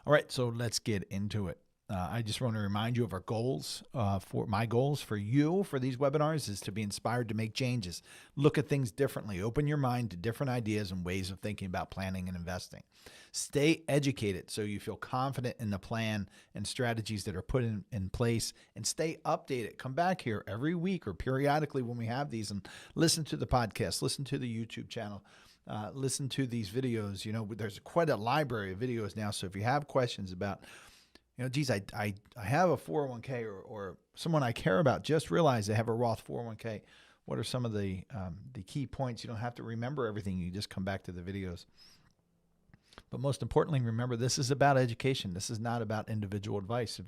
All right, so let's get into it. I just want to remind you of our goals. For my goals for you for these webinars is to be inspired to make changes, look at things differently, open your mind to different ideas and ways of thinking about planning and investing. Stay educated so you feel confident in the plan and strategies that are put in place, and stay updated. Come back here every week or periodically when we have these and listen to the podcast, listen to the YouTube channel. Listen to these videos. You know, there's quite a library of videos now. So if you have questions about, geez, I have a 401k or someone I care about just realized they have a Roth 401k. What are some of the key points? You don't have to remember everything. You just come back to the videos. But most importantly, remember, this is about education. This is not about individual advice.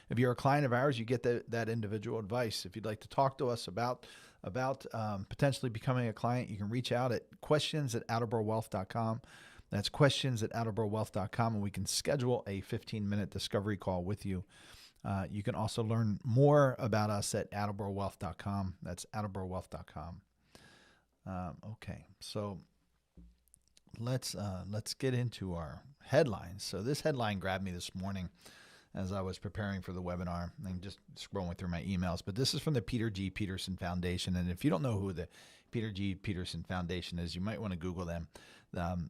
If you're a client of ours, you get that individual advice. If you'd like to talk to us about potentially becoming a client, you can reach out at questions@attleborowealth.com. That's questions@attleborowealth.com, and we can schedule a 15-minute discovery call with you. You can also learn more about us at attleborowealth.com. That's attleborowealth.com. Okay, so let's get into our headlines. So this headline grabbed me this morning as I was preparing for the webinar and just scrolling through my emails. But this is from the Peter G. Peterson Foundation. And if you don't know who the Peter G. Peterson Foundation is, you might want to Google them.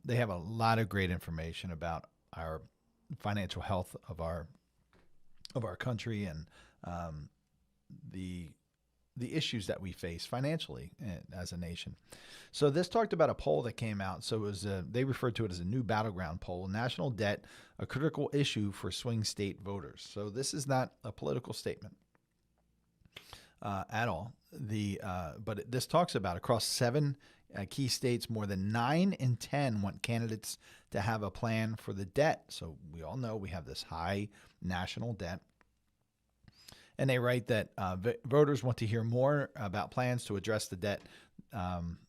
They have a lot of great information about our financial health of our country and the issues that we face financially as a nation. So this talked about a poll that came out. So it was they referred to it as a new battleground poll. National debt, a critical issue for swing state voters. So this is not a political statement at all. But this talks about across 7 key states, more than 9 in 10 want candidates to have a plan for the debt. So we all know we have this high national debt. And they write that voters want to hear more about plans to address the debt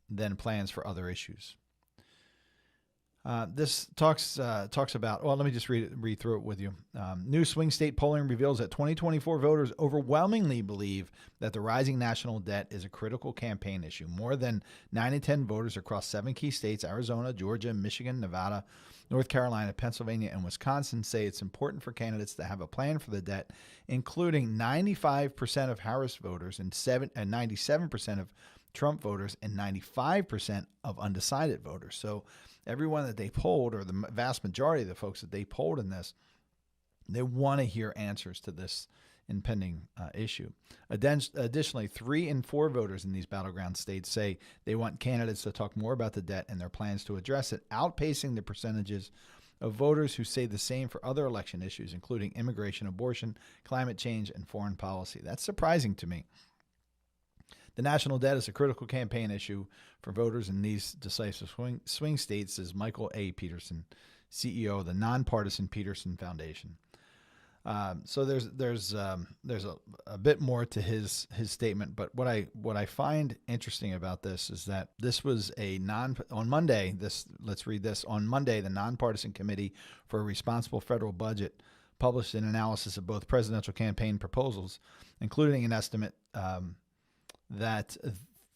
than plans for other issues. This talks about, well, let me just read through it with you. New swing state polling reveals that 2024 voters overwhelmingly believe that the rising national debt is a critical campaign issue. More than 9 in 10 voters across 7 key states, Arizona, Georgia, Michigan, Nevada, North Carolina, Pennsylvania, and Wisconsin, say it's important for candidates to have a plan for the debt, including 95% of Harris voters and 97% of Trump voters and 95% of undecided voters. So everyone that they polled, or the vast majority of the folks that they polled in this, they want to hear answers to this impending issue. Additionally, 3 in 4 voters in these battleground states say they want candidates to talk more about the debt and their plans to address it, outpacing the percentages of voters who say the same for other election issues, including immigration, abortion, climate change, and foreign policy. That's surprising to me. The national debt is a critical campaign issue for voters in these decisive swing states, says Michael A. Peterson, CEO of the nonpartisan Peterson Foundation. So there's a bit more to his statement, but what I find interesting about this is that this was on Monday. Let's read this. On Monday, the Nonpartisan Committee for a Responsible Federal Budget published an analysis of both presidential campaign proposals, including an estimate that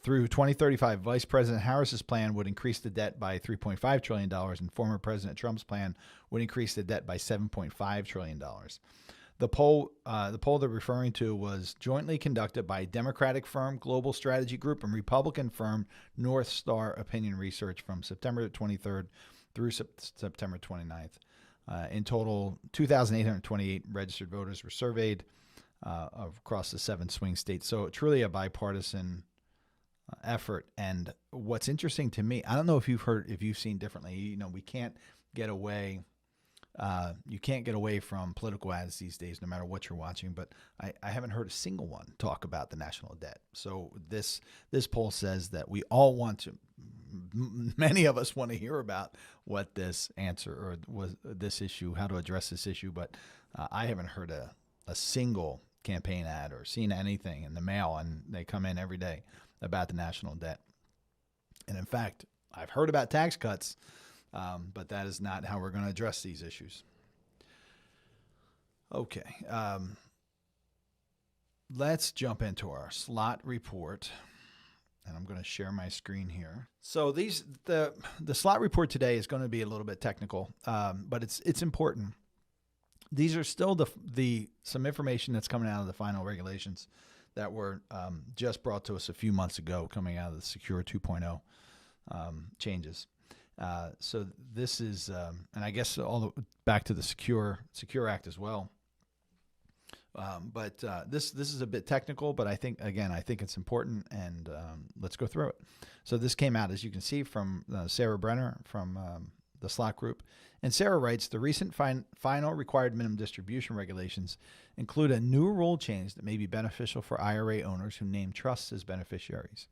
through 2035, Vice President Harris's plan would increase the debt by $3.5 trillion, and former President Trump's plan would increase the debt by $7.5 trillion. The poll they're referring to was jointly conducted by Democratic firm Global Strategy Group and Republican firm North Star Opinion Research from September 23rd through September 29th. In total, 2,828 registered voters were surveyed across the 7 swing states. So truly a bipartisan effort. And what's interesting to me, I don't know if you've seen differently. We can't get away. You can't get away from political ads these days, no matter what you're watching. But I haven't heard a single one talk about the national debt. So this poll says that we all want to. Many of us want to hear about what this answer or was this issue, how to address this issue. But I haven't heard a single campaign ad or seen anything in the mail, and they come in every day about the national debt. And in fact, I've heard about tax cuts, but that is not how we're going to address these issues. Okay. Let's jump into our Slott report. And I'm going to share my screen here. So the Slott report today is going to be a little bit technical, but it's important. These are still some information that's coming out of the final regulations that were just brought to us a few months ago, coming out of the Secure 2.0 changes. So this is, and I guess back to the Secure Act as well. But this is a bit technical, but I think it's important, and let's go through it. So this came out, as you can see, from Sarah Brenner from the Slott Group. And Sarah writes, the recent final required minimum distribution regulations include a new rule change that may be beneficial for IRA owners who name trusts as beneficiaries.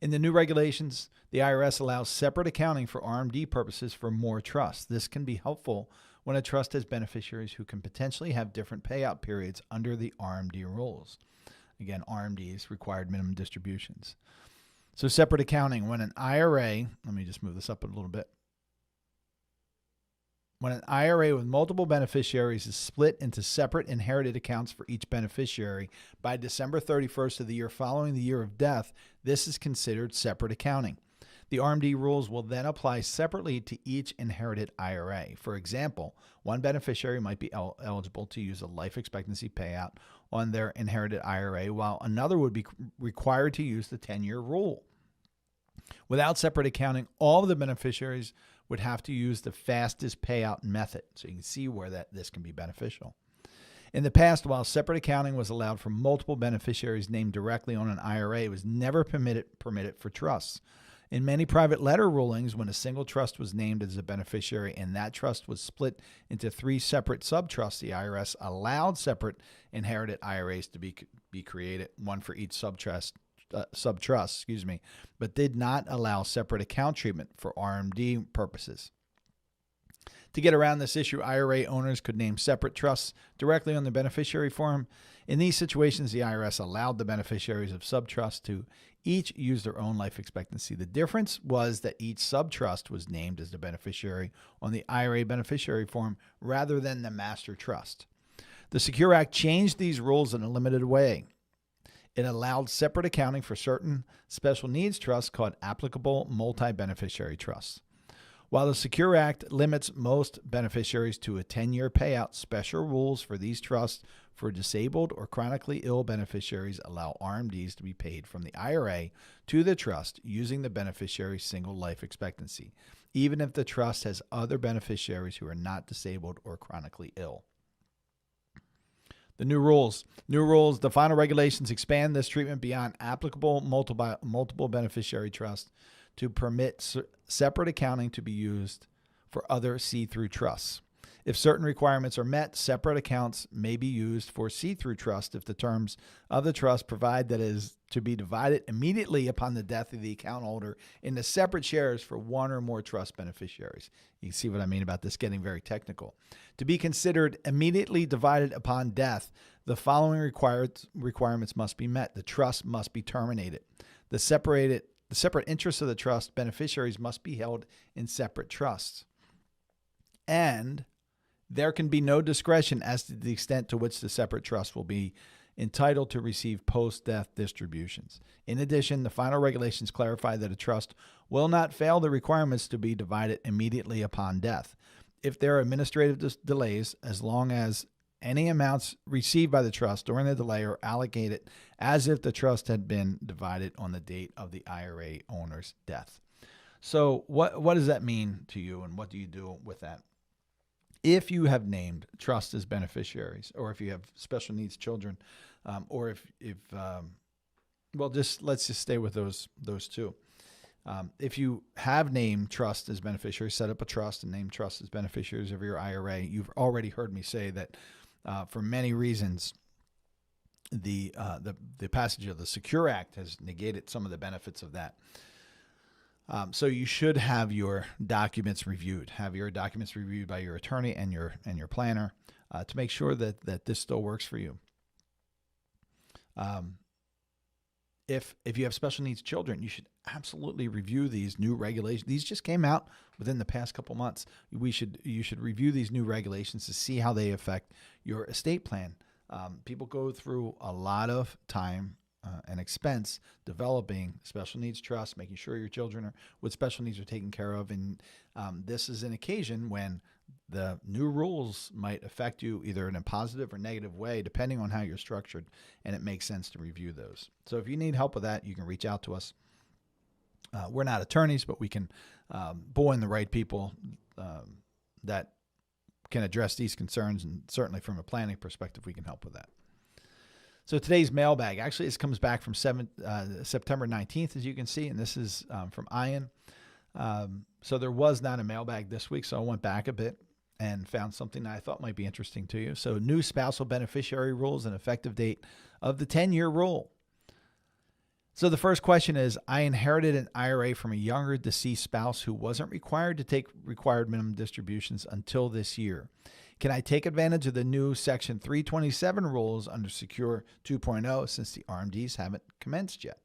In the new regulations, the IRS allows separate accounting for RMD purposes for more trusts. This can be helpful when a trust has beneficiaries who can potentially have different payout periods under the RMD rules. Again, RMDs, required minimum distributions. So separate accounting, when an IRA, let me just move this up a little bit. When an IRA with multiple beneficiaries is split into separate inherited accounts for each beneficiary by December 31st of the year following the year of death, this is considered separate accounting. The RMD rules will then apply separately to each inherited IRA. For example, one beneficiary might be eligible to use a life expectancy payout on their inherited IRA, while another would be required to use the 10-year rule. Without separate accounting, all of the beneficiaries would have to use the fastest payout method. So you can see where this can be beneficial. In the past, while separate accounting was allowed for multiple beneficiaries named directly on an IRA, it was never permitted for trusts. In many private letter rulings, when a single trust was named as a beneficiary and that trust was split into 3 separate subtrusts, the IRS allowed separate inherited IRAs to be created, one for each subtrust, but did not allow separate account treatment for RMD purposes. To get around this issue, IRA owners could name separate trusts directly on the beneficiary form. In these situations, the IRS allowed the beneficiaries of subtrusts to each use their own life expectancy. The difference was that each subtrust was named as the beneficiary on the IRA beneficiary form rather than the master trust. The Secure Act changed these rules in a limited way. It allowed separate accounting for certain special needs trusts called applicable multi-beneficiary trusts. While the Secure Act limits most beneficiaries to a 10-year payout, special rules for these trusts for disabled or chronically ill beneficiaries allow RMDs to be paid from the IRA to the trust using the beneficiary's single life expectancy, even if the trust has other beneficiaries who are not disabled or chronically ill. The new rules, the final regulations expand this treatment beyond applicable multiple beneficiary trusts to permit separate accounting to be used for other see-through trusts. If certain requirements are met, separate accounts may be used for see-through trust if the terms of the trust provide that it is to be divided immediately upon the death of the account holder into separate shares for one or more trust beneficiaries. You can see what I mean about this getting very technical. To be considered immediately divided upon death, the following requirements must be met. The trust must be terminated. The separate interests of the trust beneficiaries must be held in separate trusts. And there can be no discretion as to the extent to which the separate trust will be entitled to receive post-death distributions. In addition, the final regulations clarify that a trust will not fail the requirements to be divided immediately upon death. If there are administrative delays, as long as any amounts received by the trust during the delay are allocated as if the trust had been divided on the date of the IRA owner's death. So what does that mean to you, and what do you do with that? If you have named trusts as beneficiaries, or if you have special needs children, or let's just stay with those two. If you have named trust as beneficiaries, set up a trust and name trust as beneficiaries of your IRA, you've already heard me say that for many reasons, the passage of the Secure Act has negated some of the benefits of that. So you should have your documents reviewed. Have your documents reviewed by your attorney and your planner to make sure that this still works for you. If you have special needs children, you should absolutely review these new regulations. These just came out within the past couple months. You should review these new regulations to see how they affect your estate plan. People go through a lot of time and expense developing special needs trusts, making sure your children with special needs are taken care of. And this is an occasion when the new rules might affect you either in a positive or negative way, depending on how you're structured, and it makes sense to review those. So if you need help with that, you can reach out to us. We're not attorneys, but we can pull in the right people that can address these concerns, and certainly from a planning perspective, we can help with that. So today's mailbag, actually, this comes back from September 19th, as you can see, and this is from Ian. So there was not a mailbag this week, so I went back a bit and found something that I thought might be interesting to you. So new spousal beneficiary rules and effective date of the 10-year rule. So the first question is, I inherited an IRA from a younger deceased spouse who wasn't required to take required minimum distributions until this year. Can I take advantage of the new Section 327 rules under Secure 2.0 since the RMDs haven't commenced yet?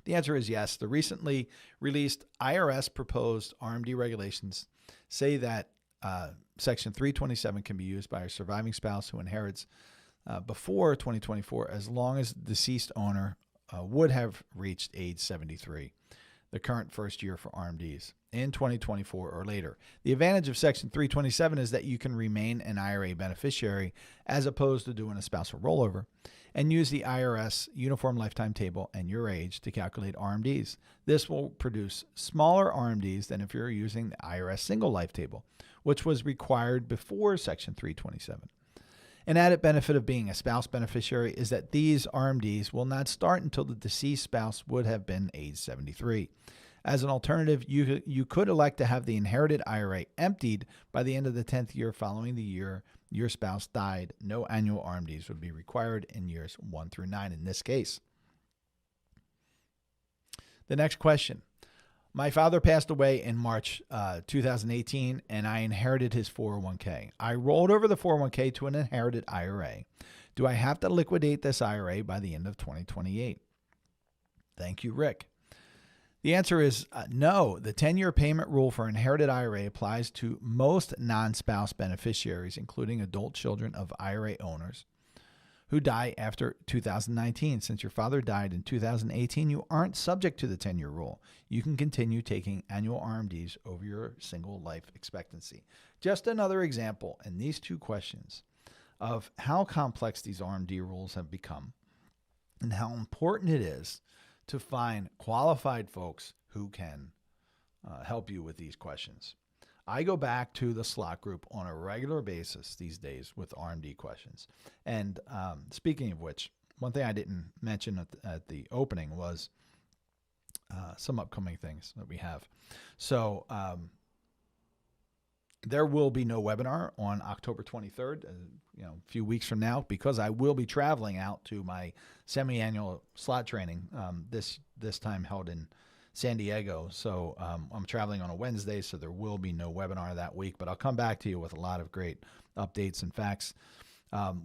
The answer is yes. The recently released IRS proposed RMD regulations say that Section 327 can be used by a surviving spouse who inherits before 2024 as long as the deceased owner would have reached age 73, the current first year for RMDs, in 2024 or later. The advantage of Section 327 is that you can remain an IRA beneficiary as opposed to doing a spousal rollover, and use the IRS Uniform Lifetime Table and your age to calculate RMDs. This will produce smaller RMDs than if you're using the IRS Single Life Table, which was required before Section 327. An added benefit of being a spouse beneficiary is that these RMDs will not start until the deceased spouse would have been age 73. As an alternative, you could elect to have the inherited IRA emptied by the end of the 10th year following the year your spouse died. No annual RMDs would be required in years 1 through 9 in this case. The next question. My father passed away in March 2018, and I inherited his 401k. I rolled over the 401k to an inherited IRA. Do I have to liquidate this IRA by the end of 2028? Thank you, Rick. The answer is no. The 10-year payment rule for inherited IRA applies to most non-spouse beneficiaries, including adult children of IRA owners who die after 2019. Since your father died in 2018, you aren't subject to the 10-year rule. You can continue taking annual RMDs over your single life expectancy. Just another example in these two questions of how complex these RMD rules have become and how important it is to find qualified folks who can help you with these questions. I go back to the Slott group on a regular basis these days with RMD questions. And speaking of which, one thing I didn't mention at the opening was some upcoming things that we have. So there will be no webinar on October 23rd, a few weeks from now, because I will be traveling out to my semi-annual Slott training, this time held in San Diego. So I'm traveling on a Wednesday, so there will be no webinar that week, but I'll come back to you with a lot of great updates and facts.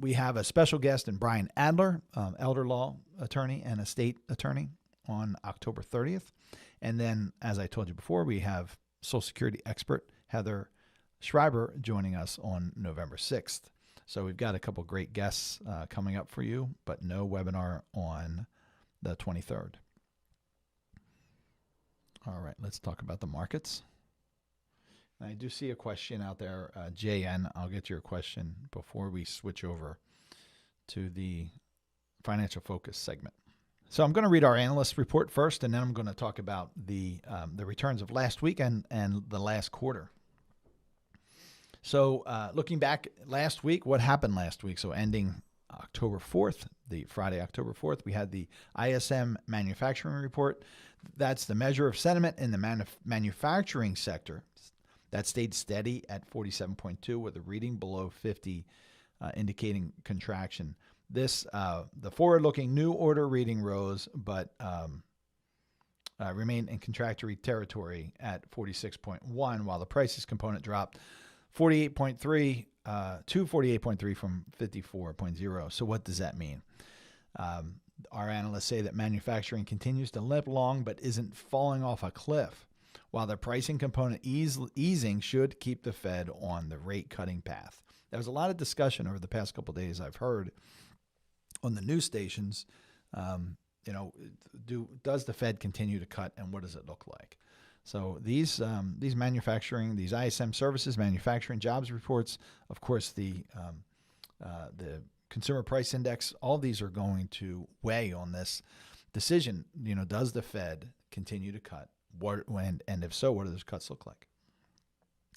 We have a special guest in Brian Adler, elder law attorney and estate attorney, on October 30th. And then, as I told you before, we have Social Security expert Heather Schreiber joining us on November 6th. So we've got a couple great guests coming up for you, but no webinar on the 23rd. All right, let's talk about the markets. I do see a question out there, JN. I'll get your question before we switch over to the financial focus segment. So I'm going to read our analyst report first, and then I'm going to talk about the returns of last week and the last quarter. So looking back last week, what happened last week? So ending October 4th, the Friday, October 4th, we had the ISM manufacturing report. That's the measure of sentiment in the manufacturing sector. That stayed steady at 47.2 with a reading below 50 indicating contraction. This the forward-looking new order reading rose, but remained in contractory territory at 46.1, while the prices component dropped 48.3 to 48.3 from 54.0. So what does that mean? Our analysts say that manufacturing continues to limp along but isn't falling off a cliff, while the pricing component easing should keep the Fed on the rate-cutting path. There was a lot of discussion over the past couple of days I've heard on the news stations. Does the Fed continue to cut, and what does it look like? So these manufacturing, these ISM services, manufacturing jobs reports, of course, the consumer price index, all these are going to weigh on this decision. Does the Fed continue to cut? And if so, what do those cuts look like?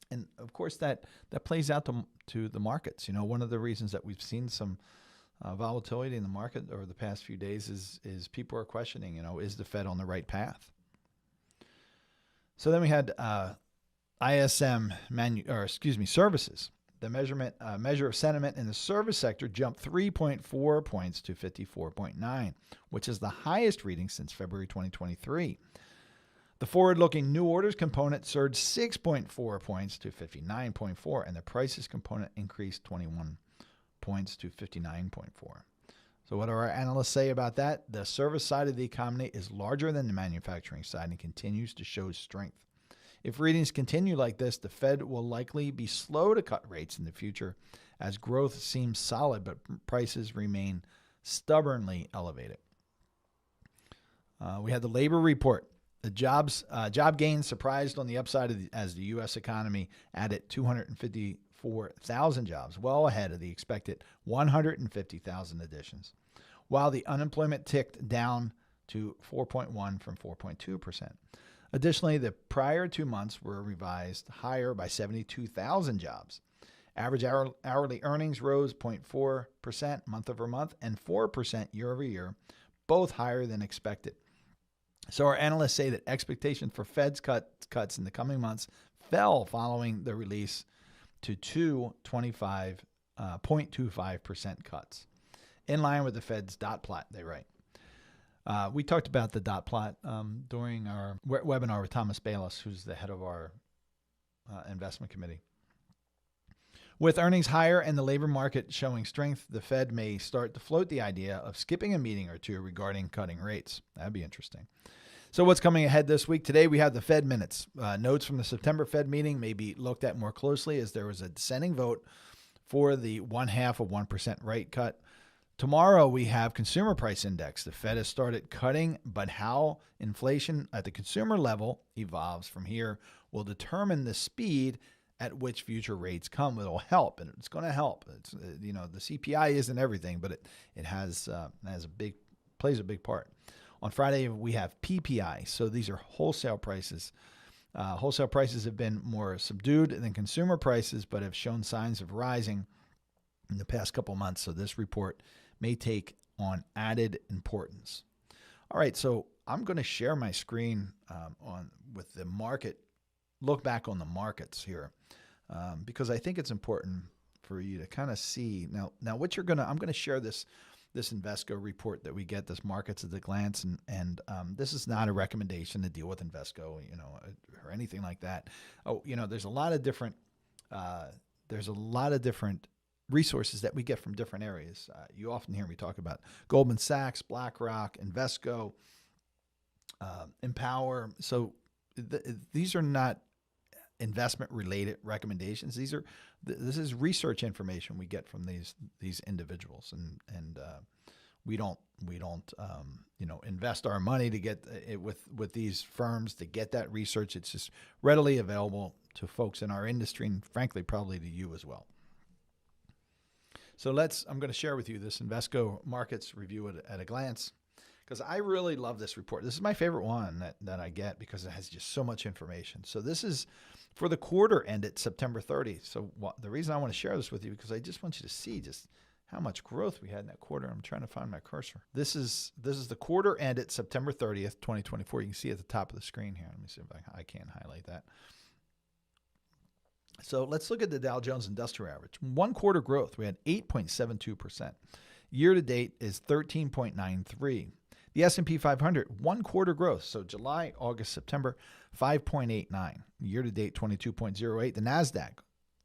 And of course, that plays out to the markets. One of the reasons that we've seen some volatility in the market over the past few days is people are questioning, is the Fed on the right path? So then we had ISM services. The measure of sentiment in the service sector jumped 3.4 points to 54.9, which is the highest reading since February 2023. The forward-looking new orders component surged 6.4 points to 59.4, and the prices component increased 21 points to 59.4. So what do our analysts say about that? The service side of the economy is larger than the manufacturing side and continues to show strength. If readings continue like this, the Fed will likely be slow to cut rates in the future as growth seems solid, but prices remain stubbornly elevated. We had the labor report. The job gains surprised on the upside as the U.S. economy added 254,000 jobs, well ahead of the expected 150,000 additions, while the unemployment ticked down to 4.1 from 4.2%. Additionally, the prior 2 months were revised higher by 72,000 jobs. Average hourly earnings rose 0.4% month over month and 4% year over year, both higher than expected. So our analysts say that expectations for Fed's cuts in the coming months fell following the release to 0.25% cuts, in line with the Fed's dot plot, they write. We talked about the dot plot during our webinar with Thomas Byelich, who's the head of our investment committee. With earnings higher and the labor market showing strength, the Fed may start to float the idea of skipping a meeting or two regarding cutting rates. That'd be interesting. So what's coming ahead this week? Today we have the Fed minutes. Notes from the September Fed meeting may be looked at more closely as there was a dissenting vote for the 0.5% rate cut. Tomorrow we have consumer price index. The Fed has started cutting, but how inflation at the consumer level evolves from here will determine the speed at which future rates come. It'll help, and it's going to help. It's the CPI isn't everything, but it plays a big part. On Friday we have PPI. So these are wholesale prices. Wholesale prices have been more subdued than consumer prices, but have shown signs of rising in the past couple months. So this report may take on added importance. All right, so I'm going to share my screen with the market. Look back on the markets here, because I think it's important for you to kind of see now what I'm going to share this Invesco report that we get, this markets at a glance, and this is not a recommendation to deal with Invesco, or anything like that. There's a lot of different resources that we get from different areas. You often hear me talk about Goldman Sachs, BlackRock, Invesco, Empower. So these are not investment-related recommendations. This is research information we get from these individuals, and we don't invest our money to get it with these firms to get that research. It's just readily available to folks in our industry, and frankly, probably to you as well. So I'm going to share with you this Invesco Markets Review at a glance, because I really love this report. This is my favorite one that I get because it has just so much information. So this is for the quarter ended September 30th. So the reason I want to share this with you, because I just want you to see just how much growth we had in that quarter. I'm trying to find my cursor. This is the quarter ended September 30th, 2024. You can see at the top of the screen here. Let me see if I can highlight that. So let's look at the Dow Jones Industrial Average. 1 quarter growth, we had 8.72%. Year to date is 13.93. The S&P 500, 1 quarter growth. So July, August, September, 5.89. Year to date, 22.08. The NASDAQ,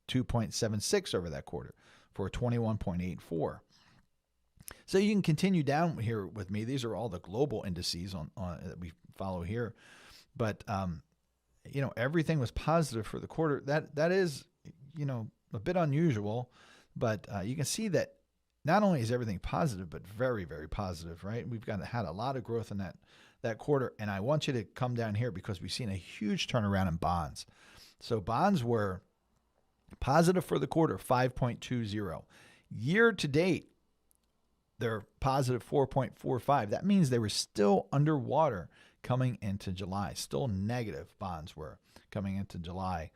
2.76 over that quarter for 21.84. So you can continue down here with me. These are all the global indices on that we follow here. But everything was positive for the quarter. That is, a bit unusual, but you can see that not only is everything positive, but very, very positive, right? We've had a lot of growth in that quarter. And I want you to come down here because we've seen a huge turnaround in bonds. So bonds were positive for the quarter, 5.20. Year to date, they're positive 4.45. That means they were still underwater coming into July. Still negative bonds were coming into July.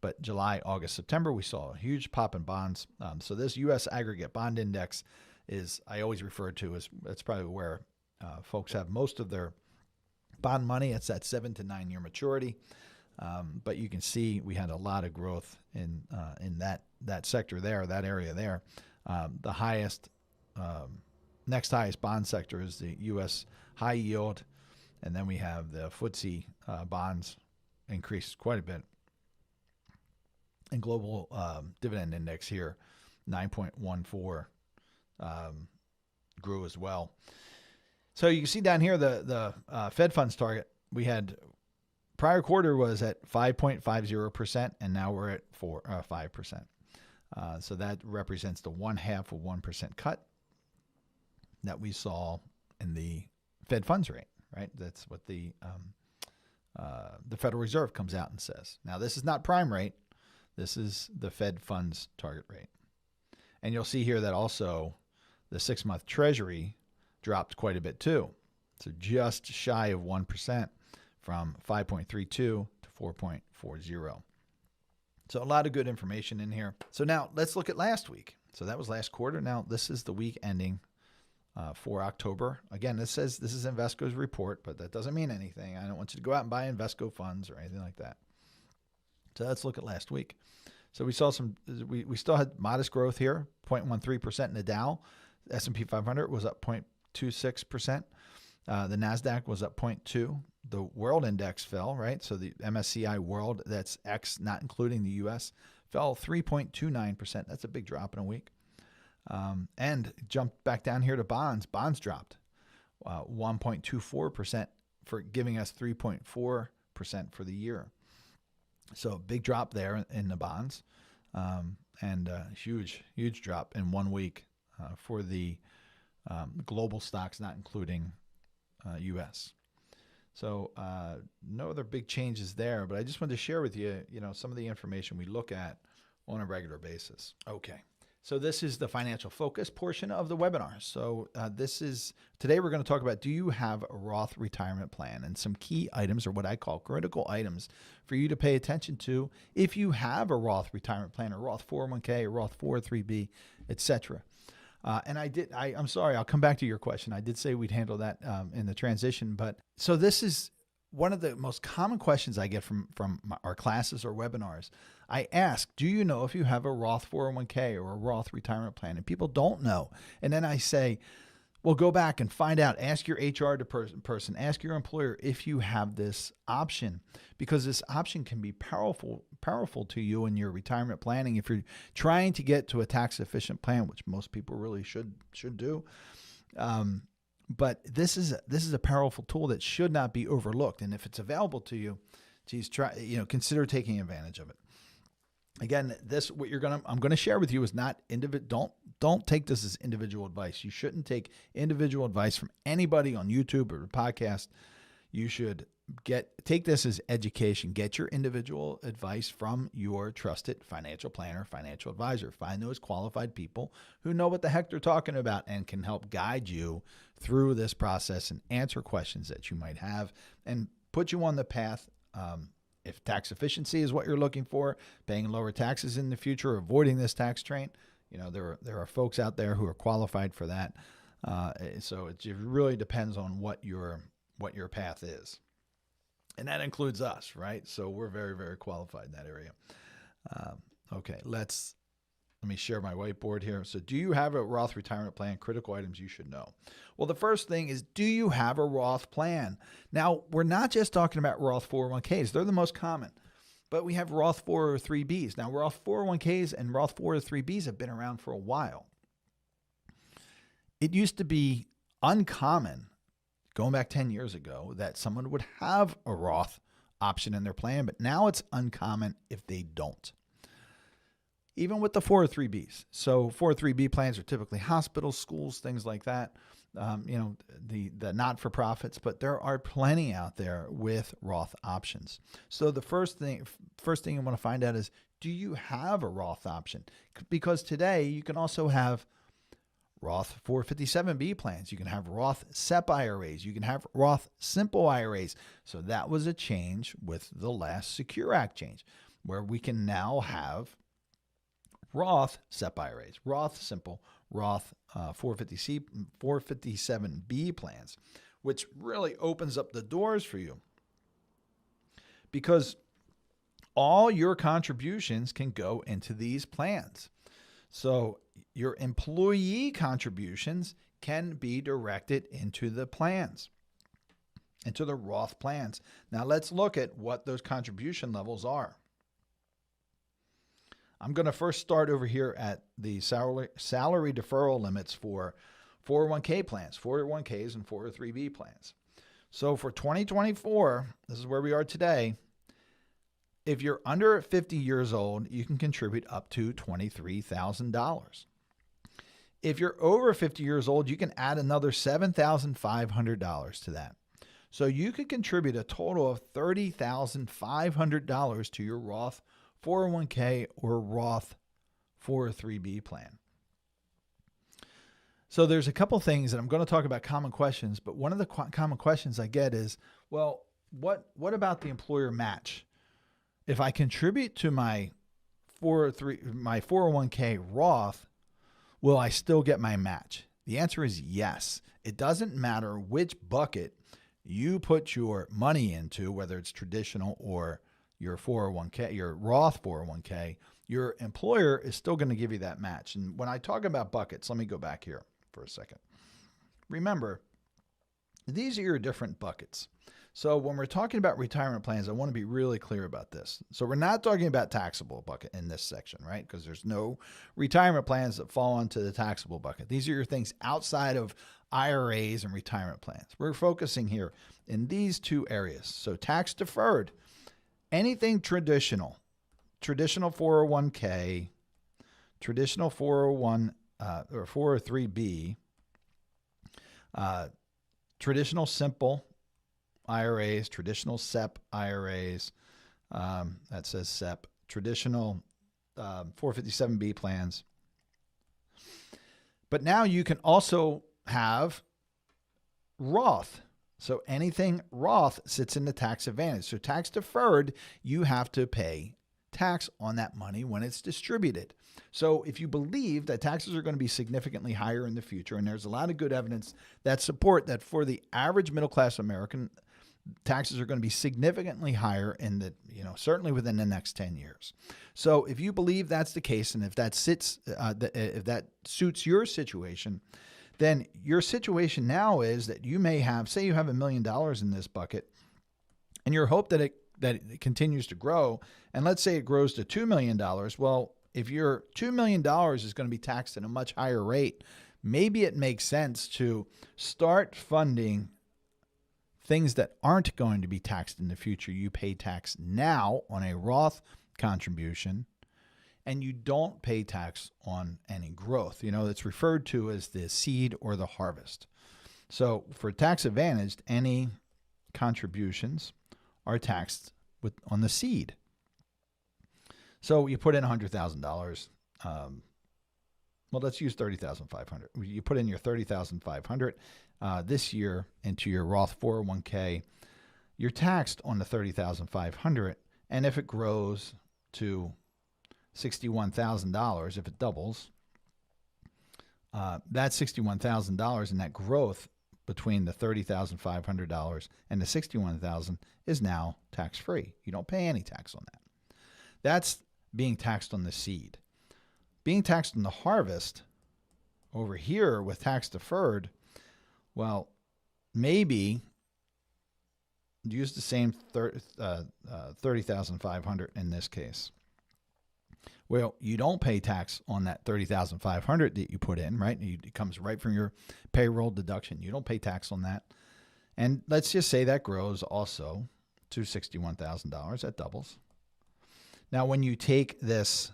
But July, August, September, we saw a huge pop in bonds. So this U.S. aggregate bond index is, I always refer to as, that's probably where folks have most of their bond money. It's that 7 to 9 year maturity. But you can see we had a lot of growth in that sector there, that area there. The highest, next highest bond sector is the U.S. high yield. And then we have the FTSE bonds increased quite a bit. And global dividend index here, 9.14, grew as well. So you can see down here the Fed funds target. We had prior quarter was at 5.50%, and now we're at 5%. So that represents the 0.5 of 1% cut that we saw in the Fed funds rate. Right, that's what the Federal Reserve comes out and says. Now this is not prime rate. This is the Fed funds target rate. And you'll see here that also the 6-month Treasury dropped quite a bit too. So just shy of 1% from 5.32 to 4.40. So a lot of good information in here. So now let's look at last week. So that was last quarter. Now this is the week ending for October. Again, this says this is Invesco's report, but that doesn't mean anything. I don't want you to go out and buy Invesco funds or anything like that. So let's look at last week. So we saw we still had modest growth here, 0.13% in the Dow. The S&P 500 was up 0.26%. The NASDAQ was up 0.2%. The world index fell, right? So the MSCI world, that's X, not including the U.S., fell 3.29%. That's a big drop in a week. And jumped back down here to bonds. Bonds dropped 1.24% for giving us 3.4% for the year. So big drop there in the bonds, and huge drop in 1 week for the global stocks, not including U.S. So no other big changes there, but I just wanted to share with you, some of the information we look at on a regular basis. Okay. So this is the financial focus portion of the webinar. So today we're going to talk about, do you have a Roth retirement plan, and some key items, or what I call critical items, for you to pay attention to if you have a Roth retirement plan, or Roth 401k, or Roth 403b, etc. And I'm sorry, I'll come back to your question. I did say we'd handle that in the transition, but so this is one of the most common questions I get from our classes or webinars. I ask, do you know if you have a Roth 401k or a Roth retirement plan? And people don't know. And then I say, well, go back and find out. Ask your HR person, ask your employer if you have this option, because this option can be powerful to you in your retirement planning. If you're trying to get to a tax efficient plan, which most people really should do. But this is a powerful tool that should not be overlooked. And if it's available to you, consider taking advantage of it. Again, I'm going to share with you is not individual. Don't take this as individual advice. You shouldn't take individual advice from anybody on YouTube or a podcast. You should take this as education. Get your individual advice from your trusted financial planner, financial advisor. Find those qualified people who know what the heck they're talking about and can help guide you through this process and answer questions that you might have and put you on the path. If tax efficiency is what you're looking for, paying lower taxes in the future, avoiding this tax train, there are folks out there who are qualified for that. So it really depends on what your path is. And that includes us, right? So we're very, very qualified in that area. Okay, let me share my whiteboard here. So do you have a Roth retirement plan? Critical items you should know. Well, the first thing is, do you have a Roth plan? Now, we're not just talking about Roth 401ks. They're the most common. But we have Roth 403bs. Now, Roth 401ks and Roth 403bs have been around for a while. It used to be uncommon, going back 10 years ago, that someone would have a Roth option in their plan, but now it's uncommon if they don't. even with the 403Bs. So 403B plans are typically hospitals, schools, things like that. The not-for-profits, but there are plenty out there with Roth options. So the first thing you want to find out is, do you have a Roth option? Because today you can also have Roth 457B plans. You can have Roth SEP IRAs. You can have Roth Simple IRAs. So that was a change with the last Secure Act change, where we can now have Roth SEP IRAs, Roth Simple, Roth 457B plans, which really opens up the doors for you, because all your contributions can go into these plans. So your employee contributions can be directed into the plans, into the Roth plans. Now let's look at what those contribution levels are. I'm going to first start over here at the salary deferral limits for 401k plans, 401ks and 403b plans. So for 2024, this is where we are today. If you're under 50 years old, you can contribute up to $23,000. If you're over 50 years old, you can add another $7,500 to that. So you could contribute a total of $30,500 to your Roth 401k or Roth 403b plan. So there's a couple things that I'm going to talk about, common questions, but one of the common questions I get is, well, what about the employer match? If I contribute to my 401k Roth, will I still get my match? The answer is yes. It doesn't matter which bucket you put your money into, whether it's traditional or your 401k, your Roth 401k, your employer is still going to give you that match. And when I talk about buckets, let me go back here for a second. Remember, these are your different buckets. So when we're talking about retirement plans, I want to be really clear about this. So we're not talking about taxable bucket in this section, right? Because there's no retirement plans that fall into the taxable bucket. These are your things outside of IRAs and retirement plans. We're focusing here in these two areas. So tax deferred, anything traditional 401k, traditional 401 or 403b, traditional simple IRAs, traditional SEP IRAs, that says SEP, traditional 457B plans. But now you can also have Roth. So anything Roth sits in the tax advantage. So tax deferred, you have to pay tax on that money when it's distributed. So if you believe that taxes are going to be significantly higher in the future, and there's a lot of good evidence that support that for the average middle-class American, taxes are going to be significantly higher in the, certainly within the next 10 years. So if you believe that's the case, and if that if that suits your situation, then your situation now is that you may have, say you have $1 million in this bucket, and your hope that it continues to grow, and let's say it grows to $2 million. Well, if your $2 million is going to be taxed at a much higher rate, maybe it makes sense to start funding things that aren't going to be taxed in the future. You pay tax now on a Roth contribution, and you don't pay tax on any growth. It's referred to as the seed or the harvest. So for tax advantaged, any contributions are taxed on the seed. So you put in $100,000. Well, let's use $30,500. You put in your $30,500 this year into your Roth 401k. You're taxed on the $30,500, and if it grows to $61,000, if it doubles, that $61,000 and that growth between the $30,500 and the $61,000 is now tax-free. You don't pay any tax on that. That's being taxed on the seed. Being taxed on the harvest over here with tax deferred, well, maybe use the same $30,500 in this case. Well, you don't pay tax on that $30,500 that you put in, right? It comes right from your payroll deduction. You don't pay tax on that. And let's just say that grows also to $61,000. That doubles. Now, when you take this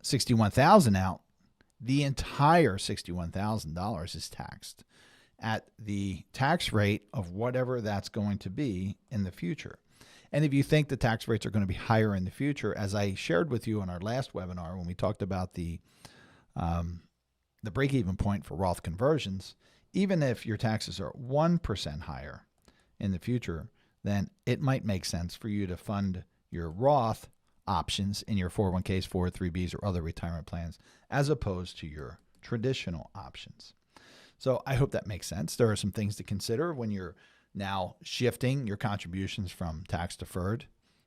$61,000 out, the entire $61,000 is taxed at the tax rate of whatever that's going to be in the future. And if you think the tax rates are going to be higher in the future, as I shared with you in our last webinar when we talked about the break-even point for Roth conversions, even if your taxes are 1% higher in the future, then it might make sense for you to fund your Roth options in your 401ks, 403bs, or other retirement plans as opposed to your traditional options. So I hope that makes sense. There are some things to consider when you're now shifting your contributions from tax deferred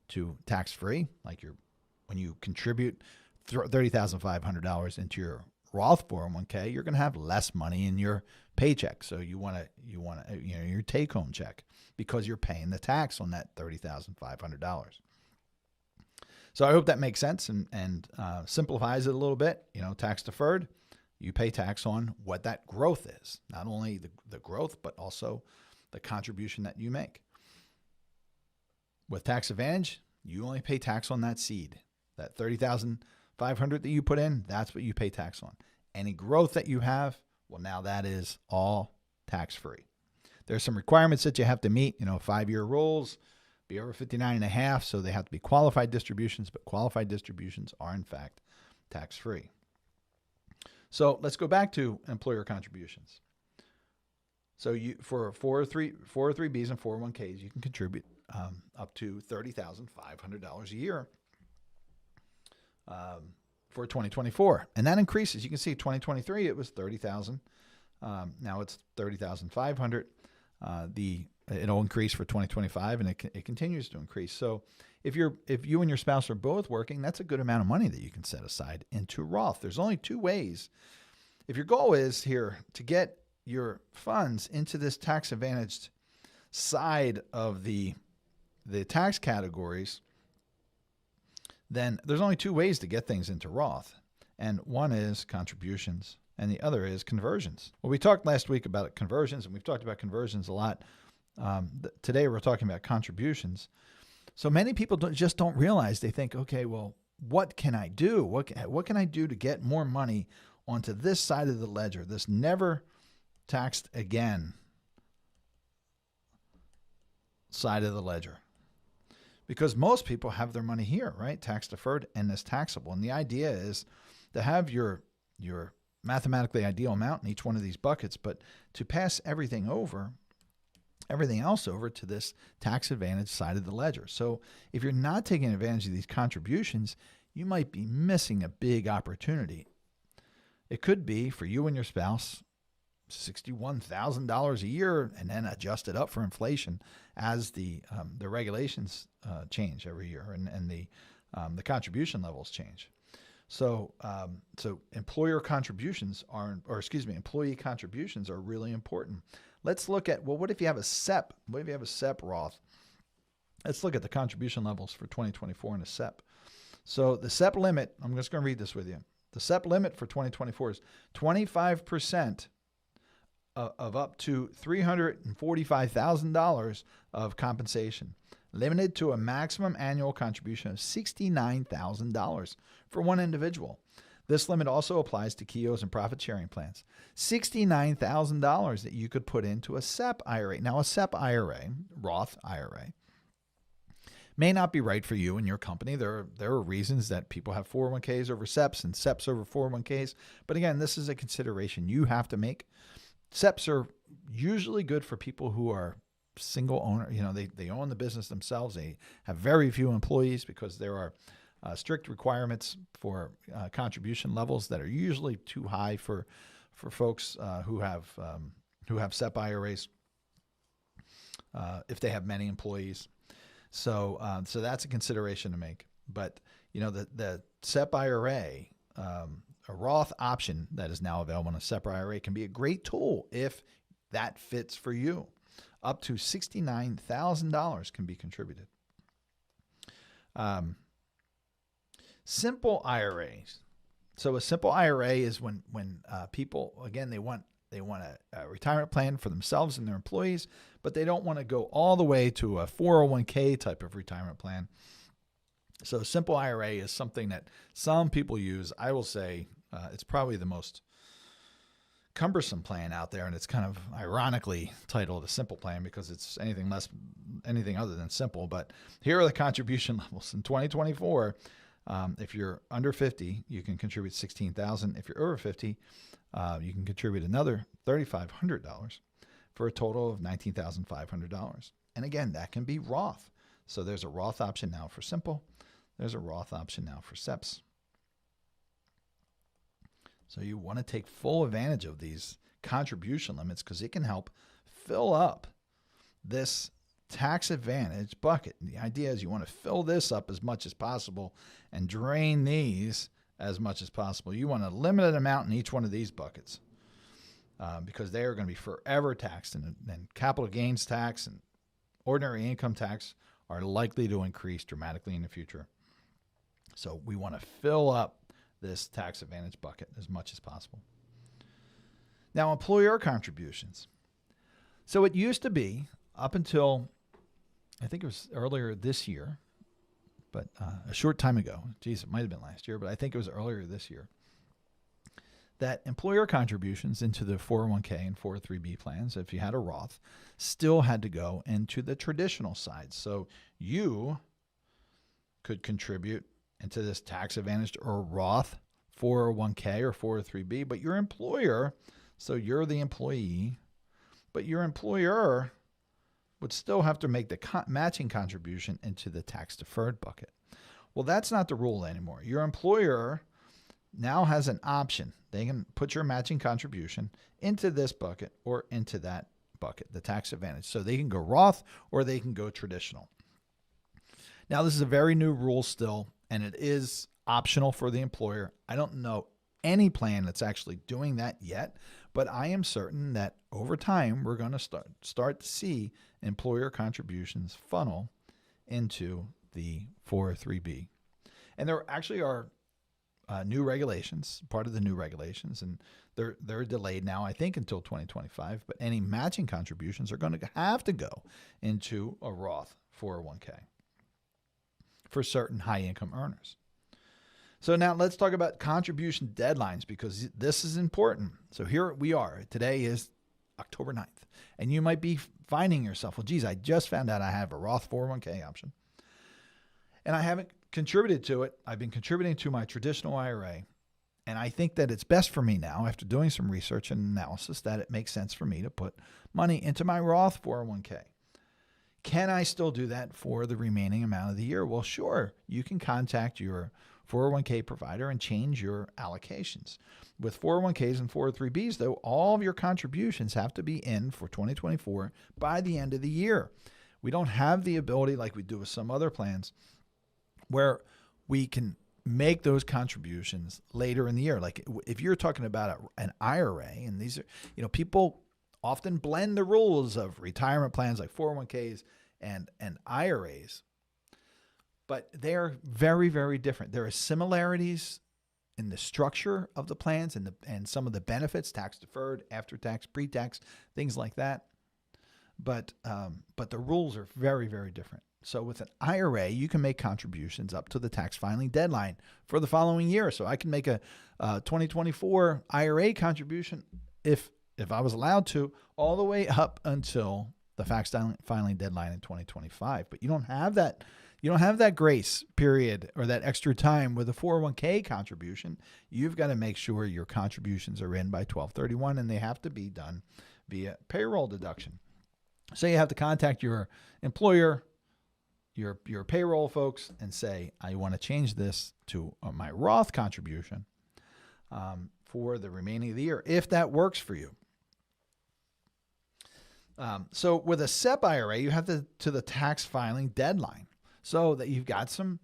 to tax free, like when you contribute $30,500 into your Roth 401k, you're going to have less money in your paycheck. So you want your take home check because you're paying the tax on that $30,500. So I hope that makes sense and simplifies it a little bit. Tax deferred, you pay tax on what that growth is, not only the growth, but also the contribution that you make. With tax advantage, you only pay tax on that seed, that $30,500 that you put in. That's what you pay tax on. Any growth that you have, well, now that is all tax free. There's some requirements that you have to meet. 5-year rules, be over 59 and a half, so they have to be qualified distributions, but qualified distributions are in fact tax free. So let's go back to employer contributions. So for 403bs and 401ks, you can contribute up to $30,500 a year for 2024, and that increases. You can see 2023 it was $30,000. Now it's $30,500. It'll increase for 2025, and it continues to increase. So if you and your spouse are both working, that's a good amount of money that you can set aside into Roth. There's only two ways. If your goal is here to get your funds into this tax advantaged side of the tax categories, then there's only two ways to get things into Roth. And one is contributions and the other is conversions. Well, we talked last week about conversions, and we've talked about conversions a lot. Today we're talking about contributions. So many people just don't realize. They think, okay, well, what can I do? What can I do to get more money onto this side of the ledger, this never taxed again side of the ledger? Because most people have their money here, right? Tax deferred and is taxable. And the idea is to have your mathematically ideal amount in each one of these buckets, but to pass everything else over to this tax advantage side of the ledger. So if you're not taking advantage of these contributions, you might be missing a big opportunity. It could be for you and your spouse $61,000 a year, and then adjust it up for inflation as the regulations change every year and the contribution levels change. So employee contributions are really important. Let's look at, well, what if you have a SEP? What if you have a SEP Roth? Let's look at the contribution levels for 2024 in a SEP. So the SEP limit, I'm just going to read this with you. The SEP limit for 2024 is 25% of up to $345,000 of compensation, limited to a maximum annual contribution of $69,000 for one individual. This limit also applies to KEOs and profit sharing plans. $69,000 that you could put into a SEP IRA. Now, a SEP IRA, Roth IRA, may not be right for you and your company. There are reasons that people have 401ks over SEPs and SEPs over 401ks. But again, this is a consideration you have to make. SEPs are usually good for people who are single owner. They own the business themselves. They have very few employees because there are strict requirements for contribution levels that are usually too high for folks who have SEP IRAs if they have many employees. So that's a consideration to make. But the SEP IRA, a Roth option that is now available in a SEP IRA, can be a great tool if that fits for you. Up to $69,000 can be contributed. Simple IRAs. So a simple IRA is when people, again, they want a retirement plan for themselves and their employees, but they don't want to go all the way to a 401k type of retirement plan. So simple IRA is something that some people use. I will say it's probably the most cumbersome plan out there, and it's kind of ironically titled a simple plan because it's anything other than simple. But here are the contribution levels in 2024. If you're under 50, you can contribute $16,000. If you're over 50, you can contribute another $3,500 for a total of $19,500. And again, that can be Roth. So there's a Roth option now for simple. There's a Roth option now for SEPs. So you want to take full advantage of these contribution limits because it can help fill up this tax advantage bucket. The idea is you want to fill this up as much as possible and drain these as much as possible. You want a limited amount in each one of these buckets because they are going to be forever taxed, and capital gains tax and ordinary income tax are likely to increase dramatically in the future. So we want to fill up this tax advantage bucket as much as possible. Now, employer contributions. So it used to be up until, I think it was earlier this year, but a short time ago, geez, it might have been last year, but I think it was earlier this year, that employer contributions into the 401k and 403b plans, if you had a Roth, still had to go into the traditional side. So you could contribute into this tax advantaged or Roth 401k or 403b, but your employer, so you're the employee, but your employer would still have to make the matching contribution into the tax deferred bucket. Well, that's not the rule anymore. Your employer now has an option. They can put your matching contribution into this bucket or into that bucket, the tax advantage. So they can go Roth or they can go traditional. Now, this is a very new rule still, and it is optional for the employer. I don't know any plan that's actually doing that yet, but I am certain that over time we're going to start to see employer contributions funnel into the 403b. And there actually are new regulations, part of the new regulations, and they're delayed now, I think, until 2025. But any matching contributions are going to have to go into a Roth 401k for certain high-income earners. So now let's talk about contribution deadlines because this is important. So here we are. Today is October 9th, and you might be finding yourself, well, geez, I just found out I have a Roth 401k option, and I haven't contributed to it. I've been contributing to my traditional IRA, and I think that it's best for me now, after doing some research and analysis, that it makes sense for me to put money into my Roth 401k. Can I still do that for the remaining amount of the year? Well, sure. You can contact your 401k provider and change your allocations. With 401ks and 403bs, though, all of your contributions have to be in for 2024 by the end of the year. We don't have the ability, like we do with some other plans, where we can make those contributions later in the year. Like if you're talking about an IRA, and these are, people often blend the rules of retirement plans like 401ks and IRAs, but they're very, very different. There are similarities in the structure of the plans and some of the benefits, tax deferred, after tax, pre-tax, things like that. But the rules are very, very different. So with an IRA, you can make contributions up to the tax filing deadline for the following year. So I can make a 2024 IRA contribution if I was allowed to, all the way up until the tax filing deadline in 2025. But you don't have that. You don't have that grace period or that extra time with a 401k contribution. You've got to make sure your contributions are in by 12/31, and they have to be done via payroll deduction. So you have to contact your employer, your payroll folks, and say, I want to change this to my Roth contribution for the remaining of the year, if that works for you. So with a SEP IRA, you have to the tax filing deadline, so that you've got some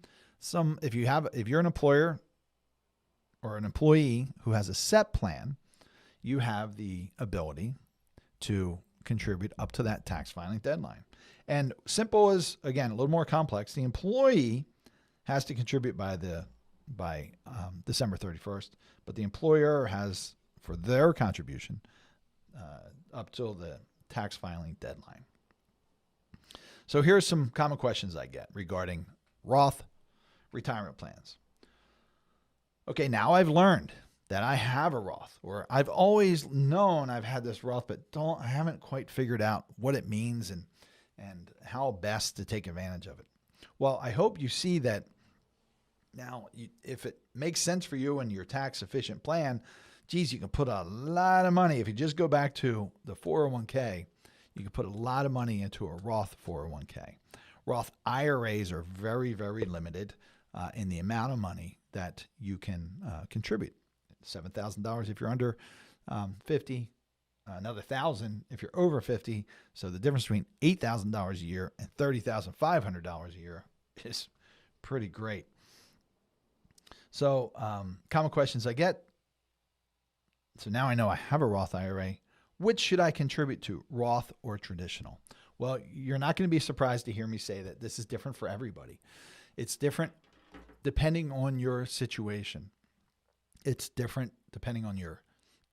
if you're an employer or an employee who has a SEP plan, you have the ability to contribute up to that tax filing deadline. And simple is, again, a little more complex. The employee has to contribute by December 31st, but the employer has, for their contribution, up till the tax filing deadline. So here's some common questions I get regarding Roth, retirement plans. Okay, now I've learned that I have a Roth, or I've always known I've had this Roth, but I haven't quite figured out what it means and how best to take advantage of it. Well, I hope you see that now, if it makes sense for you and your tax efficient plan, geez, you can put a lot of money. If you just go back to the 401k, you can put a lot of money into a Roth 401k. Roth IRAs are very, very limited in the amount of money that you can contribute. $7,000 if you're under 50, another $1,000 if you're over 50. So the difference between $8,000 a year and $30,500 a year is pretty great. So common questions I get. So now I know I have a Roth IRA. Which should I contribute to, Roth or traditional? Well, you're not going to be surprised to hear me say that this is different for everybody. It's different depending on your situation. It's different depending on your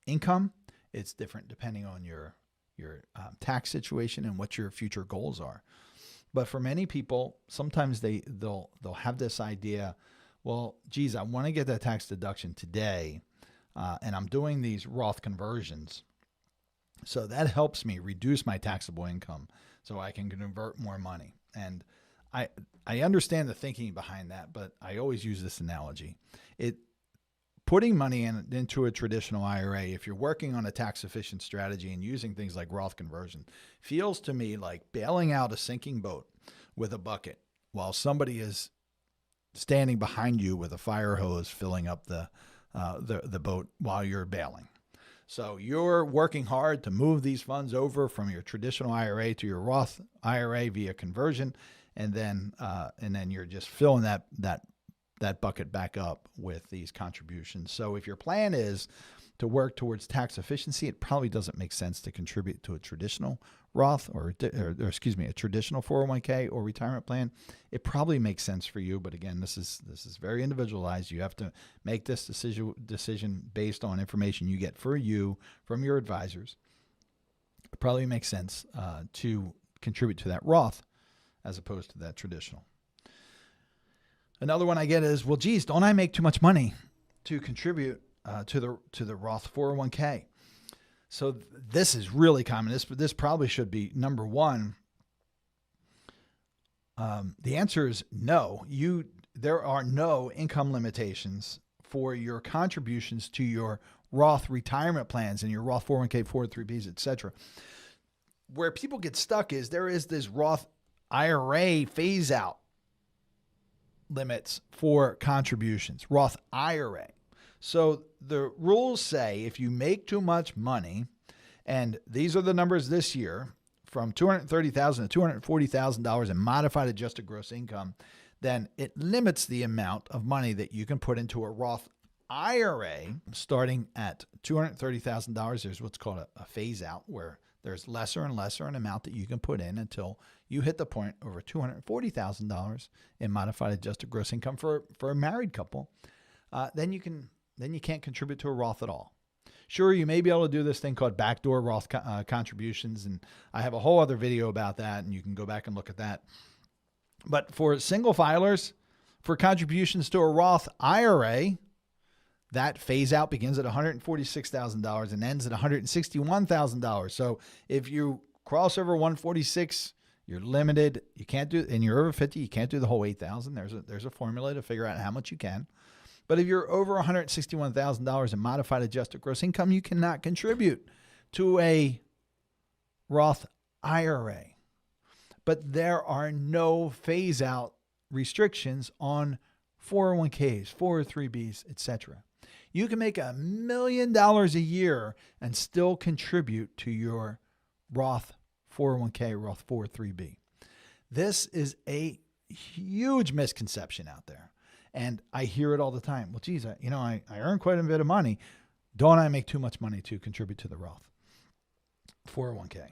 income. It's different depending on your tax situation and what your future goals are. But for many people, sometimes they'll have this idea, well, geez, I want to get that tax deduction today, and I'm doing these Roth conversions. So that helps me reduce my taxable income so I can convert more money. And I understand the thinking behind that, but I always use this analogy. Putting money into a traditional IRA, if you're working on a tax efficient strategy and using things like Roth conversion, feels to me like bailing out a sinking boat with a bucket while somebody is standing behind you with a fire hose filling up the boat while you're bailing. So you're working hard to move these funds over from your traditional IRA to your Roth IRA via conversion, and then you're just filling that bucket back up with these contributions. So if your plan is to work towards tax efficiency, it probably doesn't make sense to contribute to a traditional Roth or a traditional 401k or retirement plan. It probably makes sense for you, but again, this is very individualized. You have to make this decision based on information you get for you from your advisors. It probably makes sense to contribute to that Roth as opposed to that traditional. Another one I get is, well, geez, don't I make too much money to contribute to the Roth 401k? So this is really common. This probably should be number one. The answer is no. There are no income limitations for your contributions to your Roth retirement plans and your Roth 401k, 403bs, etc. Where people get stuck is there is this Roth IRA phase out limits for contributions, Roth IRA. So the rules say if you make too much money, and these are the numbers this year, from $230,000 to $240,000 in modified adjusted gross income, then it limits the amount of money that you can put into a Roth IRA. Starting at $230,000, there's what's called a phase out, where there's lesser and lesser an amount that you can put in until you hit the point over $240,000 in modified adjusted gross income for a married couple. Then you can't contribute to a Roth at all. Sure, you may be able to do this thing called backdoor Roth contributions, and I have a whole other video about that, and you can go back and look at that. But for single filers, for contributions to a Roth IRA, that phase out begins at $146,000 and ends at $161,000. So if you cross over 146, you're limited. You can't do, and you're over 50, you can't do the whole 8,000. There's a formula to figure out how much you can. But if you're over $161,000 in modified adjusted gross income, you cannot contribute to a Roth IRA. But there are no phase out restrictions on 401ks, 403bs, etc. You can make $1 million a year and still contribute to your Roth 401k, Roth 403b. This is a huge misconception out there. And I hear it all the time. Well, geez, I earn quite a bit of money. Don't I make too much money to contribute to the Roth 401k?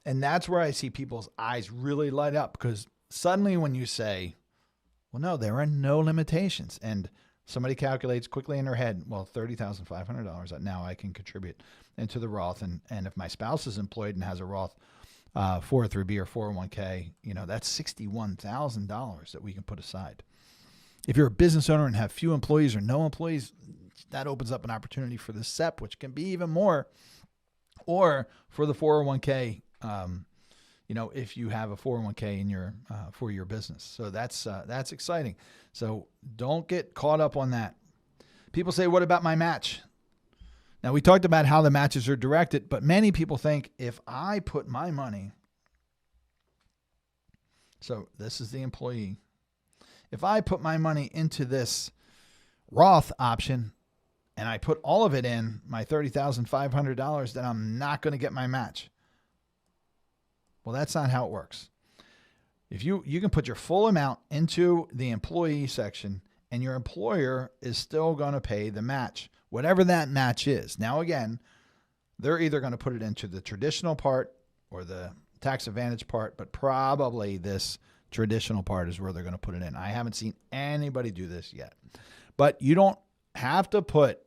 And that's where I see people's eyes really light up, because suddenly when you say, well, no, there are no limitations. And somebody calculates quickly in their head, well, $30,500 now I can contribute into the Roth. And if my spouse is employed and has a Roth 403b or 401k, that's $61,000 that we can put aside. If you're a business owner and have few employees or no employees, that opens up an opportunity for the SEP, which can be even more, or for the 401k. If you have a 401k in your for your business, so that's exciting. So don't get caught up on that. People say, "What about my match?" Now, we talked about how the matches are directed, but many people think if I put my money, so this is the employee, if I put my money into this Roth option and I put all of it in, my $30,500, then I'm not going to get my match. Well, that's not how it works. If you can put your full amount into the employee section and your employer is still going to pay the match, whatever that match is. Now, again, they're either going to put it into the traditional part or the tax advantage part, but probably this traditional part is where they're going to put it in. I haven't seen anybody do this yet. But you don't have to put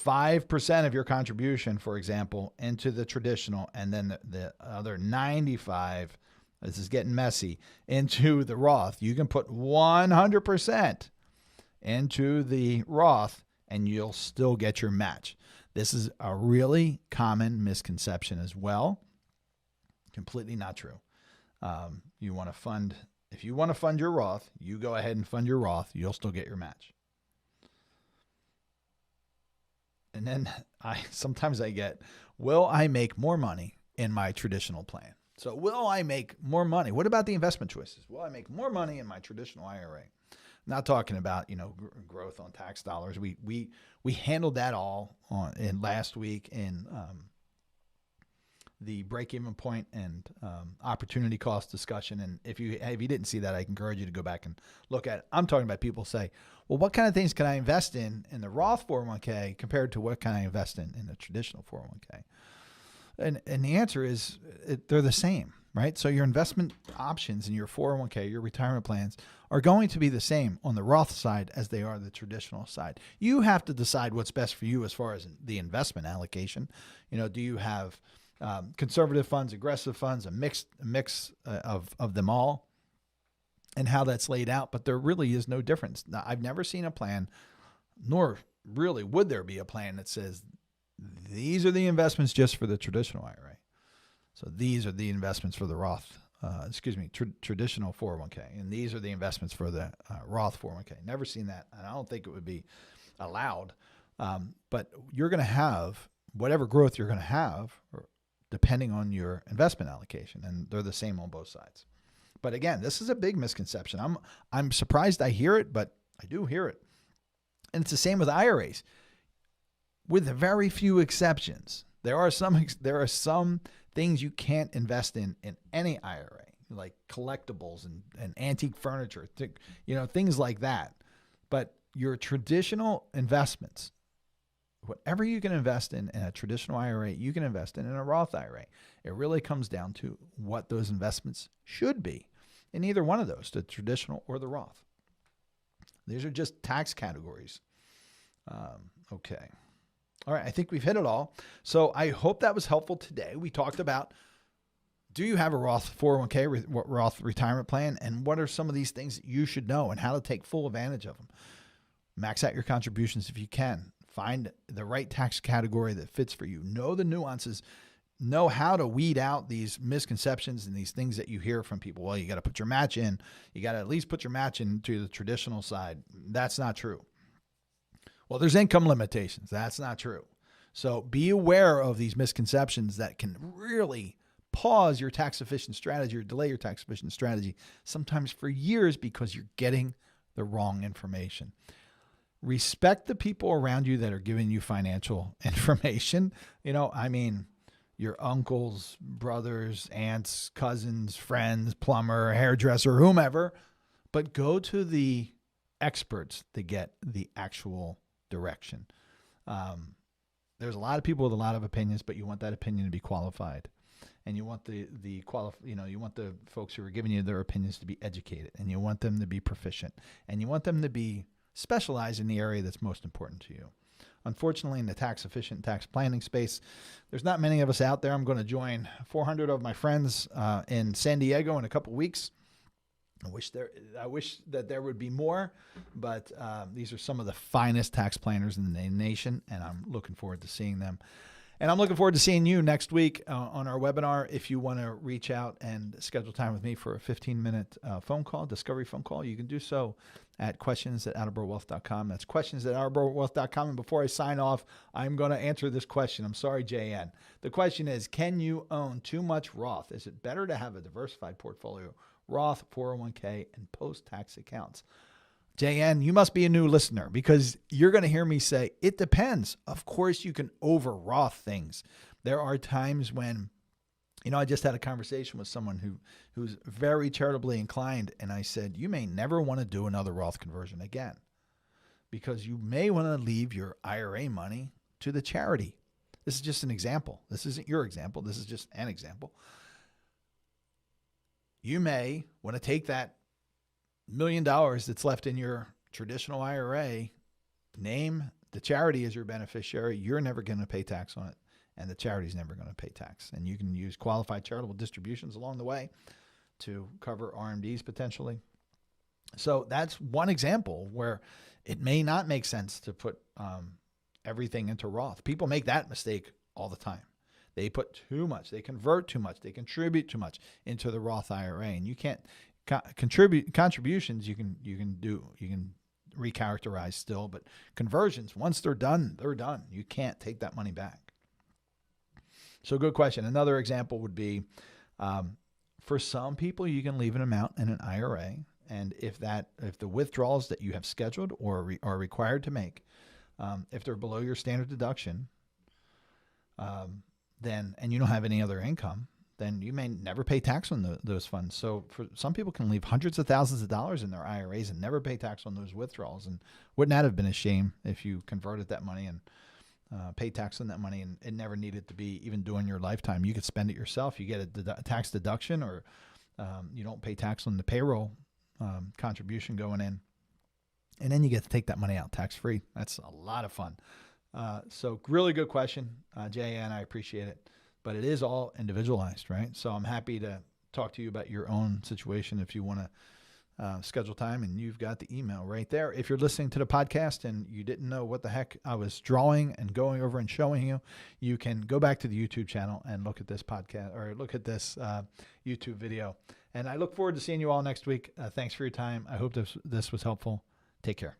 5% of your contribution, for example, into the traditional and then the other 95, this is getting messy, into the Roth. You can put 100% into the Roth and you'll still get your match. This is a really common misconception as well. Completely not true. If you want to fund your Roth, you go ahead and fund your Roth. You'll still get your match. And then sometimes I get, will I make more money in my traditional plan? So will I make more money? What about the investment choices? Will I make more money in my traditional IRA? Not talking about, growth on tax dollars. We handled that all in last week in the break-even point and opportunity cost discussion. And if you didn't see that, I encourage you to go back and look at it. I'm talking about people say, well, what kind of things can I invest in the Roth 401k compared to what can I invest in the traditional 401k? And the answer is they're the same, right? So your investment options in your 401k, your retirement plans are going to be the same on the Roth side as they are the traditional side. You have to decide what's best for you as far as the investment allocation. Do you have conservative funds, aggressive funds, a mix of them all, and how that's laid out? But there really is no difference. Now, I've never seen a plan, nor really would there be a plan that says these are the investments just for the traditional IRA. So these are the investments for the Roth, traditional 401k, and these are the investments for the Roth 401k. Never seen that, and I don't think it would be allowed. But you're going to have whatever growth you're going to have, depending on your investment allocation, and they're the same on both sides. But again, this is a big misconception. I'm surprised I hear it, but I do hear it. And it's the same with IRAs, with very few exceptions. There are some things you can't invest in any IRA, like collectibles and antique furniture, things like that. But your traditional investments, whatever you can invest in a traditional IRA, you can invest in a Roth IRA. It really comes down to what those investments should be in either one of those, the traditional or the Roth. These are just tax categories. Okay. All right. I think we've hit it all. So I hope that was helpful today. We talked about, do you have a Roth 401k, Roth retirement plan? And what are some of these things that you should know and how to take full advantage of them? Max out your contributions if you can. Find the right tax category that fits for you. Know the nuances. Know how to weed out these misconceptions and these things that you hear from people. Well, you got to put your match in. You got to at least put your match into the traditional side. That's not true. Well, there's income limitations. That's not true. So be aware of these misconceptions that can really pause your tax efficient strategy or delay your tax efficient strategy, sometimes for years, because you're getting the wrong information. Respect the people around you that are giving you financial information. Your uncles, brothers, aunts, cousins, friends, plumber, hairdresser, whomever, but go to the experts to get the actual direction. There's a lot of people with a lot of opinions, but you want that opinion to be qualified, and you want you want the folks who are giving you their opinions to be educated, and you want them to be proficient, and you want them to be specialized in the area that's most important to you. Unfortunately, in the tax efficient tax planning space, there's not many of us out there. I'm going to join 400 of my friends in San Diego in a couple weeks. I wish that there would be more, but these are some of the finest tax planners in the nation, and I'm looking forward to seeing them. And I'm looking forward to seeing you next week on our webinar. If you want to reach out and schedule time with me for a 15-minute phone call, discovery phone call, you can do so at questions@attleborowealth.com. That's questions@attleborowealth.com. And before I sign off, I'm going to answer this question. I'm sorry, JN. The question is, can you own too much Roth? Is it better to have a diversified portfolio, Roth, 401k, and post-tax accounts? JN, you must be a new listener because you're going to hear me say, it depends. Of course, you can over Roth things. There are times when, I just had a conversation with someone who's very charitably inclined, and I said, you may never want to do another Roth conversion again because you may want to leave your IRA money to the charity. This is just an example. This isn't your example. This is just an example. You may want to take that $1 million that's left in your traditional IRA, name the charity as your beneficiary. You're never going to pay tax on it, and the charity's never going to pay tax. And you can use qualified charitable distributions along the way to cover RMDs potentially. So that's one example where it may not make sense to put everything into Roth. People make that mistake all the time. They put too much, they convert too much, they contribute too much into the Roth IRA, and you can't contributions. You can recharacterize still, but conversions, once they're done, they're done. You can't take that money back. So good question. Another example would be, for some people, you can leave an amount in an IRA, and if the withdrawals that you have scheduled or are required to make, if they're below your standard deduction, and you don't have any other income, then you may never pay tax on those funds. So for some people can leave hundreds of thousands of dollars in their IRAs and never pay tax on those withdrawals. And wouldn't that have been a shame if you converted that money and paid tax on that money and it never needed to be even during your lifetime? You could spend it yourself. You get a tax deduction, or you don't pay tax on the payroll contribution going in. And then you get to take that money out tax-free. That's a lot of fun. So really good question, JN. I appreciate it. But it is all individualized, right? So I'm happy to talk to you about your own situation if you want to schedule time, and you've got the email right there. If you're listening to the podcast and you didn't know what the heck I was drawing and going over and showing you, you can go back to the YouTube channel and look at this podcast or look at this YouTube video. And I look forward to seeing you all next week. Thanks for your time. I hope this was helpful. Take care.